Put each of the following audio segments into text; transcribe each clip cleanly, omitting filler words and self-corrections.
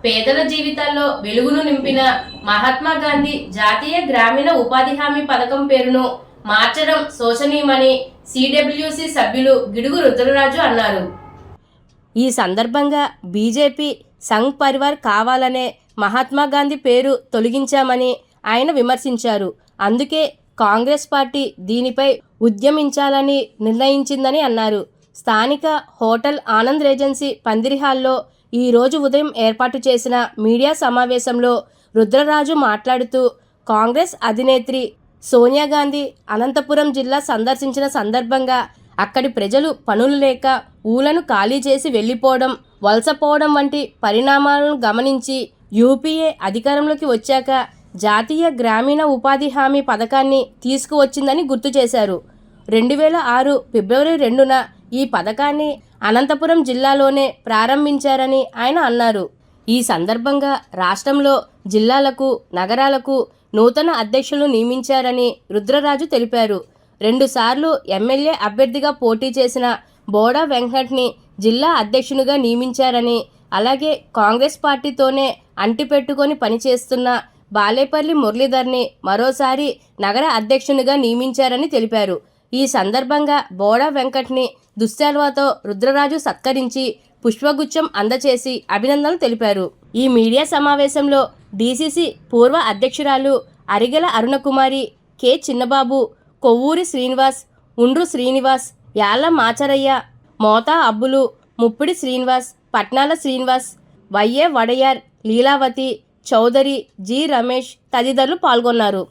పేదల జీవితాల్లో వెలుగును నింపిన మహాత్మా గాంధీ జాతీయ గ్రామీణ ఉపాధి హామీ పథకం పేరును మార్చడం శోచనీయమని సిడబ్ల్యూసి సభ్యులు గిడుగు రుద్రరాజు అన్నారు. ఈ సందర్భంగా బీజేపీ సంఘ్ పరివార్ కావాలనే మహాత్మా గాంధీ పేరు తొలగించామని ఆయన విమర్శించారు. అందుకే కాంగ్రెస్ పార్టీ దీనిపై ఉద్యమించాలని నిర్ణయించిందని అన్నారు. స్థానిక హోటల్ ఆనంద్ రేజెన్సీ పందిరిహాల్లో ఈరోజు ఉదయం ఏర్పాటు చేసిన మీడియా సమావేశంలో రుద్రరాజు మాట్లాడుతూ కాంగ్రెస్ అధినేత్రి సోనియా గాంధీ అనంతపురం జిల్లా సందర్శించిన సందర్భంగా అక్కడి ప్రజలు పనులు లేక ఊలను ఖాళీ చేసి వెళ్లిపోవడం, వలసపోవడం వంటి పరిణామాలను గమనించి యూపీఏ అధికారంలోకి వచ్చాక జాతీయ గ్రామీణ ఉపాధి హామీ పథకాన్ని తీసుకువచ్చిందని గుర్తు చేశారు. 2006 ఫిబ్రవరి 2న ఈ పథకాన్ని అనంతపురం జిల్లాలోనే ప్రారంభించారని ఆయన అన్నారు. ఈ సందర్భంగా రాష్ట్రంలో జిల్లాలకు, నగరాలకు నూతన అధ్యక్షులు నియమించారని రుద్రరాజు తెలిపారు. 2 సార్లు ఎమ్మెల్యే అభ్యర్థిగా పోటీ చేసిన బోడా వెంకట్ని జిల్లా అధ్యక్షునిగా నియమించారని, అలాగే కాంగ్రెస్ పార్టీతోనే అంటిపెట్టుకొని పనిచేస్తున్న బాలేపల్లి మురళీధర్ని మరోసారి నగర అధ్యక్షునిగా నియమించారని తెలిపారు. ఈ సందర్భంగా బోడా వెంకట్ని దుశ్శాల్వాతో రుద్రరాజు సత్కరించి పుష్పగుచ్చం అందచేసి అభినందనలు తెలిపారు. ఈ మీడియా సమావేశంలో డీసీసీ పూర్వ అధ్యక్షురాలు అరిగెల అరుణకుమారి, కె చిన్నబాబు, కొవ్వూరి శ్రీనివాస్, ఉండ్రు శ్రీనివాస్, యాళ్ల మాచరయ్య, మోతా అబ్బులు, ముప్పిడి శ్రీనివాస్, పట్నాల శ్రీనివాస్, వైఏ వడయార్, లీలావతి, చౌదరి, జి రమేష్ తదితరులు పాల్గొన్నారు.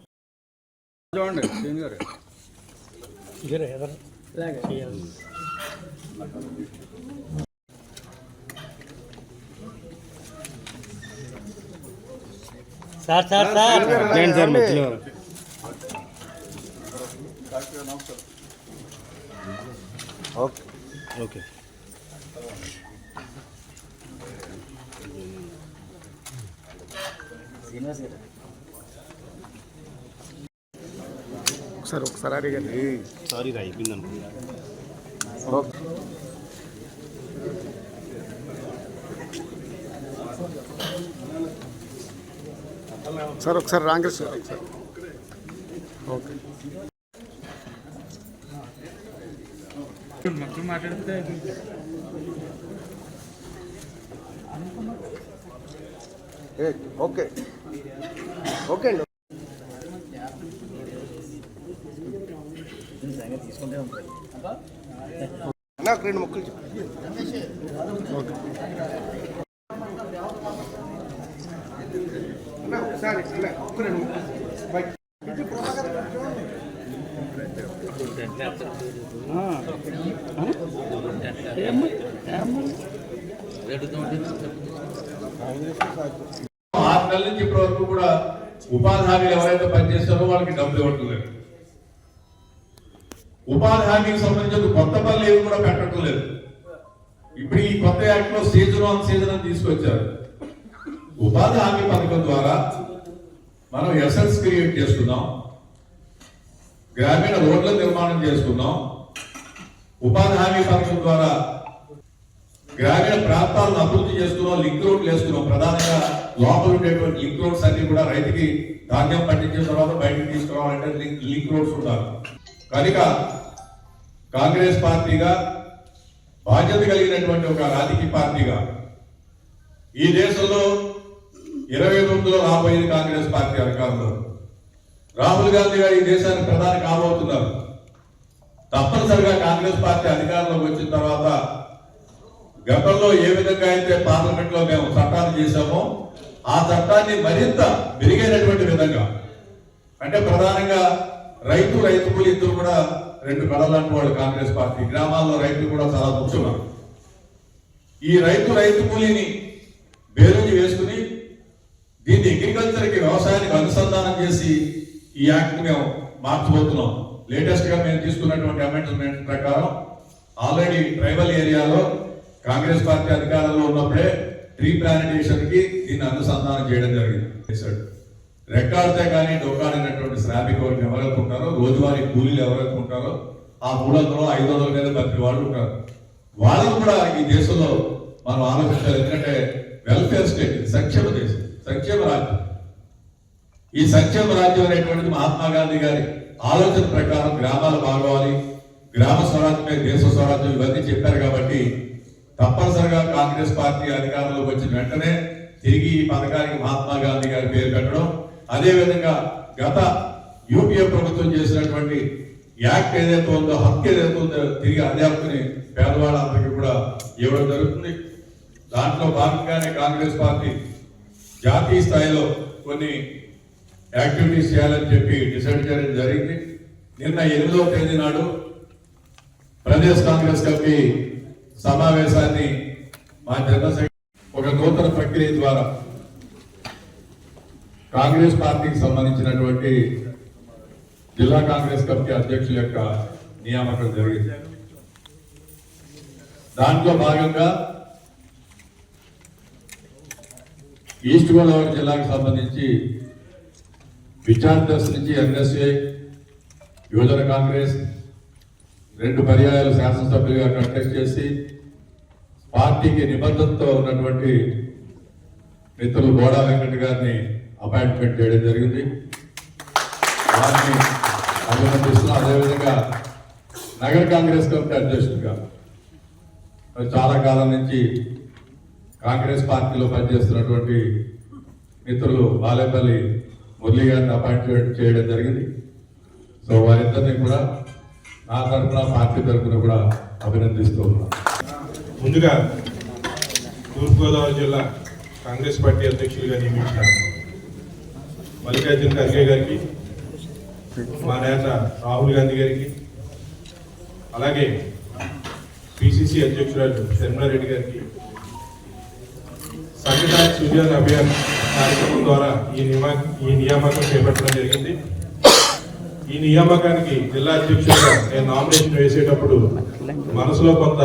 ఓకే. ఒకసారి అడిగండి. సారీ రా, అయిపోయింది అనుకుంటా. సార్ ఒకసారి రాంకృష్ణ ఒకసారి. ఓకే. మాట్లాడితే ఓకే ఓకే అండి. తీసుకుంటే ఉంటుంది నాకు 2 ముక్కలు చెప్పండి. ఓకే ఒకసారి నుంచి ఇప్పటి వరకు కూడా ఉపాధి హామీలు ఎవరైతే పనిచేస్తారో వాళ్ళకి డబ్బులు ఇవ్వట్లేదు. ఉపాధి హామీకి సంబంధించిన కొత్త పనులు ఏవి కూడా పెట్టడం లేదు. ఇప్పుడు ఈ కొత్త యాక్ట్ లో సీజన్ అని తీసుకొచ్చారు. ఉపాధి హామీ పథకం ద్వారా మనం ఎసెట్స్ క్రియేట్ చేసుకున్నాం, గ్రామీణ రోడ్ల నిర్మాణం చేసుకున్నాం. ఉపాధి హామీ పథకం ద్వారా గ్రామీణ ప్రాంతాలను అభివృద్ధి చేసుకున్నాం, లింక్ రోడ్లు వేస్తున్నాం. ప్రధానంగా లోపల ఉండేటువంటి లింక్ రోడ్స్ అన్ని కూడా రైతుకి ధాన్యం పండించిన తర్వాత బయటకు తీసుకురావాలంటే లింక్ రోడ్స్ ఉండాలి. కనుక కాంగ్రెస్ పార్టీగా బాధ్యత కలిగినటువంటి ఒక రాజకీయ పార్టీగా ఈ దేశంలో 29లో రాబోయేది కాంగ్రెస్ పార్టీ అధికారంలో. రాహుల్ గాంధీ గారు ఈ దేశానికి ప్రధాని కాబోతున్నారు. తప్పనిసరిగా కాంగ్రెస్ పార్టీ అధికారంలోకి వచ్చిన తర్వాత గతంలో ఏ విధంగా అయితే పార్లమెంట్ లో మేము చట్టాలు చేశామో ఆ చట్టాన్ని మరింత మెరుగైనటువంటి విధంగా, అంటే ప్రధానంగా రైతు కూలి ఇద్దరు కూడా 2 కళలాంటి వాళ్ళు కాంగ్రెస్ పార్టీ. గ్రామాల్లో రైతులు కూడా చాలా ముఖ్యమన్నారు. ఈ రైతు కూలీని బేరుజు వేసుకుని దీన్ని అగ్రికల్చర్కి, వ్యవసాయానికి అనుసంధానం చేసి ఈ యాక్ట్ మేము మార్చబోతున్నాం. లేటెస్ట్ గా మేము తీసుకున్నటువంటి అమెండ్మెంట్ ప్రకారం ఆల్రెడీ ట్రైబల్ ఏరియాలో కాంగ్రెస్ పార్టీ అధికారంలో ఉన్నప్పుడే ట్రీ ప్లాంటేషన్ కి దీన్ని అనుసంధానం చేయడం జరిగింది. రెక్కాడితే కానీ డొక్కాడినటువంటి శ్రామిక వర్గం ఎవరైతే ఉంటారో, రోజువారీ కూలీలు ఎవరైతే ఉంటారో, ఆ 300, 500 మీద బతికే వాళ్ళు ఉంటారు. వాళ్ళకు కూడా ఈ దేశంలో మనం ఆలోచించాలి. ఎందుకంటే వెల్ఫేర్ స్టేట్, సంక్షేమ దేశం, సంక్షేమ రాజ్యం. ఈ సంక్షేమ రాజ్యం అనేటువంటిది మహాత్మా గాంధీ గారి ఆలోచన ప్రకారం గ్రామాలు బాగోవాలి, గ్రామ స్వరాజ్యమే దేశ స్వరాజ్యం, ఇవన్నీ చెప్పారు. కాబట్టి తప్పనిసరిగా కాంగ్రెస్ పార్టీ అధికారంలోకి వచ్చిన వెంటనే తిరిగి ఈ పథకానికి మహాత్మా గాంధీ గారి పేరు పెట్టడం, అదేవిధంగా గత యూపీఏ ప్రభుత్వం చేసినటువంటి యాక్ట్ ఏదైతే ఉందో, హక్కు ఏదైతే ఉందో, తిరిగి అదే హక్కుని పేదవాళ్ళందరికీ కూడా ఇవ్వడం జరుగుతుంది. దాంట్లో భాగంగానే కాంగ్రెస్ పార్టీ జాతీయ స్థాయిలో కొన్ని యాక్టివిటీస్ చేయాలని చెప్పి డిసైడ్ చేయడం జరిగింది. నిన్న 8వ తేదీ నాడు ప్రదేశ్ కాంగ్రెస్ కమిటీ సమావేశాన్ని మా జనరల్ ఒక నూతన ప్రక్రియ ద్వారా కాంగ్రెస్ పార్టీకి సంబంధించినటువంటి జిల్లా కాంగ్రెస్ కమిటీ అధ్యక్షుల యొక్క నియామకం జరిగింది. దాంట్లో భాగంగా ఈస్ట్ గోదావరి జిల్లాకు సంబంధించి విద్యార్థి నుంచి ఎన్ఎస్ఏ, యువజన కాంగ్రెస్ 2 పర్యాయాలు శాసనసభ్యులుగా కంటెస్ట్ చేసి పార్టీకి నిబద్ధతతో ఉన్నటువంటి మిత్రులు బోడా వెంకట గారిని అపాయింట్మెంట్ చేయడం జరిగింది. వారిని అభినందిస్తున్నాం. అదేవిధంగా నగర కాంగ్రెస్ కమిటీ అధ్యక్షుడిగా చాలా కాలం నుంచి కాంగ్రెస్ పార్టీలో పనిచేస్తున్నటువంటి మిత్రులు బాలేపల్లి మురళి గారిని అపాయింట్మెంట్ చేయడం జరిగింది. సో వారిద్దరిని కూడా నా తరఫున, పార్టీ తరఫున కూడా అభినందిస్తూ ఉన్నాం. ముందుగా తూర్పుగోదావరి జిల్లా కాంగ్రెస్ పార్టీ అధ్యక్షులుగా నియమించిన మల్లికార్జున ఖర్గే గారికి, మా నేత రాహుల్ గాంధీ గారికి, అలాగే పిసిసి అధ్యక్షురాలు శర్మారెడ్డి గారికి సంఘటన సృజన అభియాన్ కార్యక్రమం ద్వారా ఈ నియామకం చేపట్టడం జరిగింది. ఈ నియామకానికి జిల్లా అధ్యక్షుడిగా నేను నామినేషన్ వేసేటప్పుడు మనసులో కొంత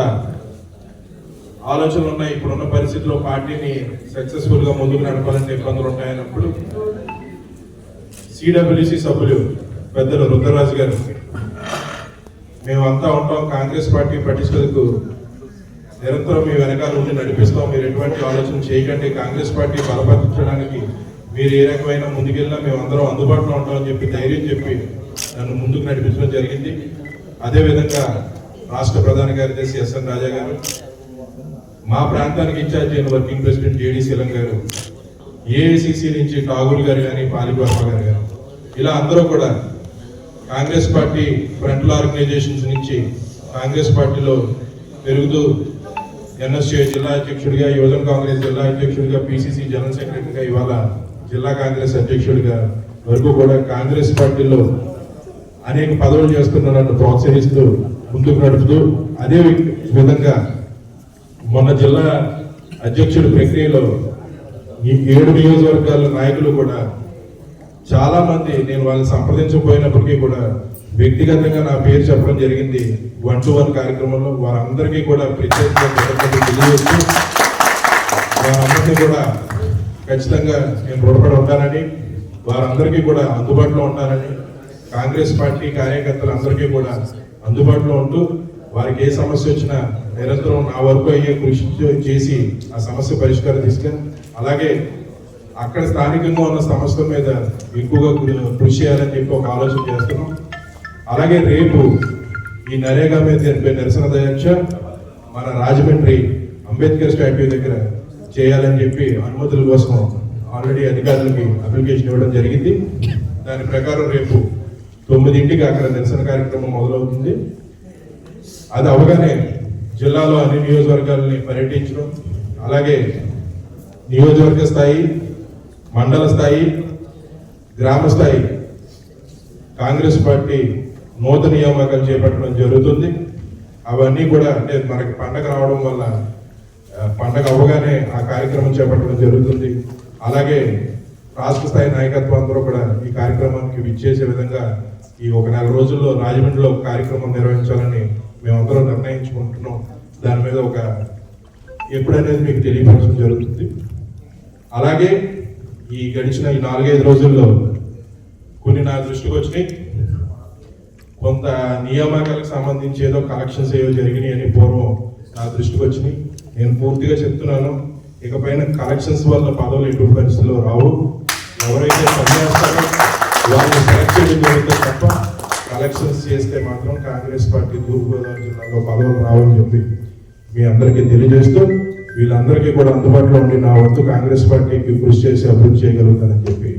ఆలోచనలు ఉన్నాయి. ఇప్పుడున్న పరిస్థితిలో పార్టీని సక్సెస్ఫుల్ గా ముందుకు నడపాలంటే ఇబ్బందులు ఉంటాయన్నప్పుడు సిడబ్ల్యూసి సభ్యులు పెద్దలు రుద్రరాజు గారు, మేమంతా ఉంటాం, కాంగ్రెస్ పార్టీ పటిష్టతకు నిరంతరం మీ వెనకాల ఉండి నడిపిస్తాం, మీరు ఎటువంటి ఆలోచన చేయకండి, కాంగ్రెస్ పార్టీ బలపరచడానికి మీరు ఏ రకమైన ముందుకెళ్ళినా మేమందరం అందుబాటులో ఉంటామని చెప్పి ధైర్యం చెప్పి నన్ను ముందుకు నడిపించడం జరిగింది. అదేవిధంగా రాష్ట్ర ప్రధాన కార్యదర్శి ఎస్ఎన్ రాజా గారు, మా ప్రాంతానికి ఇన్ఛార్జ్ అయిన వర్కింగ్ ప్రెసిడెంట్ జేడి శీలం గారు, ఏఐసిసి నుంచి ఠాగూర్ గారు కానీ పాలివర్మ గారు, ఇలా అందరూ కూడా కాంగ్రెస్ పార్టీ ఫ్రంట్ ఆర్గనైజేషన్స్ నుంచి కాంగ్రెస్ పార్టీలో పెరుగుతూ ఎన్ఎస్ఏ జిల్లా అధ్యక్షుడిగా, యువజన కాంగ్రెస్ జిల్లా అధ్యక్షుడిగా, పిసిసి జనరల్ సెక్రటరీగా, ఇవాళ జిల్లా కాంగ్రెస్ అధ్యక్షుడిగా వరకు కూడా కాంగ్రెస్ పార్టీలో అనేక పదవులు చేస్తున్న నన్ను ప్రోత్సహిస్తూ ముందుకు నడుపుతూ, అదే విధంగా మొన్న జిల్లా అధ్యక్షుడి ప్రక్రియలో ఈ 7 నియోజకవర్గాల నాయకులు కూడా చాలా మంది, నేను వాళ్ళని సంప్రదించకపోయినప్పటికీ కూడా వ్యక్తిగతంగా నా పేరు చెప్పడం జరిగింది 1-to-1 కార్యక్రమంలో. వారందరికీ కూడా ప్రత్యేకంగా తెలియజేస్తూ వారందరికీ కూడా ఖచ్చితంగా నేను రుణపడి ఉంటానని, వారందరికీ కూడా అందుబాటులో ఉంటానని, కాంగ్రెస్ పార్టీ కార్యకర్తలందరికీ కూడా అందుబాటులో ఉంటూ వారికి ఏ సమస్య వచ్చినా నిరంతరం నా వరకు అయ్యే కృషి చేసి ఆ సమస్య పరిష్కారం తీసుకొని, అలాగే అక్కడ స్థానికంగా ఉన్న సమస్యల మీద ఎక్కువగా కృషి చేయాలని చెప్పి ఒక ఆలోచన చేస్తున్నాం. అలాగే రేపు ఈ నరేగా మీద జరిపే నిరసన దీక్ష మన రాజమండ్రి అంబేద్కర్ స్టాట్యూ దగ్గర చేయాలని చెప్పి అనుమతుల కోసం ఆల్రెడీ అధికారులకి అప్లికేషన్ ఇవ్వడం జరిగింది. దాని ప్రకారం రేపు 9ంటికి అక్కడ నిరసన కార్యక్రమం మొదలవుతుంది. అది అవగానే జిల్లాలో అన్ని నియోజకవర్గాలని పర్యటించడం, అలాగే నియోజకవర్గ స్థాయి, మండల స్థాయి, గ్రామ స్థాయి కాంగ్రెస్ పార్టీ నూతన నియామకాలు చేపట్టడం జరుగుతుంది. అవన్నీ కూడా అంటే మనకి పండగ రావడం వల్ల పండగ అవ్వగానే ఆ కార్యక్రమం చేపట్టడం జరుగుతుంది. అలాగే రాష్ట్ర స్థాయి నాయకత్వం అందరూ కూడా ఈ కార్యక్రమానికి విచ్చేసే విధంగా ఈ 1 నెల రోజుల్లో రాజమండ్రిలో కార్యక్రమం నిర్వహించాలని మేమందరం నిర్ణయించుకుంటున్నాం. దాని మీద ఎప్పుడనేది మీకు తెలియపరచడం జరుగుతుంది. అలాగే ఈ గడిచిన ఈ 4-5 రోజుల్లో కొన్ని నా దృష్టికి వచ్చినాయి. కొంత నియామకాలకు సంబంధించి ఏదో కలెక్షన్స్ ఏవో జరిగినాయి అని పూర్వం నా దృష్టికి వచ్చినాయి. నేను పూర్తిగా చెప్తున్నాను, ఇకపైన కలెక్షన్స్ వల్ల పదవులు ఎటు పరిస్థితుల్లో రావు. ఎవరైతే పనిచేస్తారో వాళ్ళు సెలెక్ట్ చేయడం జరుగుతుంది తప్ప కలెక్షన్స్ చేస్తే మాత్రం కాంగ్రెస్ పార్టీ తూర్పుగోదావరి జిల్లాలో పదవులు రావని చెప్పి మీ అందరికీ తెలియజేస్తూ, వీళ్ళందరికీ కూడా అందుబాటులో ఉండి నా వంతు కాంగ్రెస్ పార్టీకి కృషి చేసి అభివృద్ధి చేయగలుగుతానని చెప్పి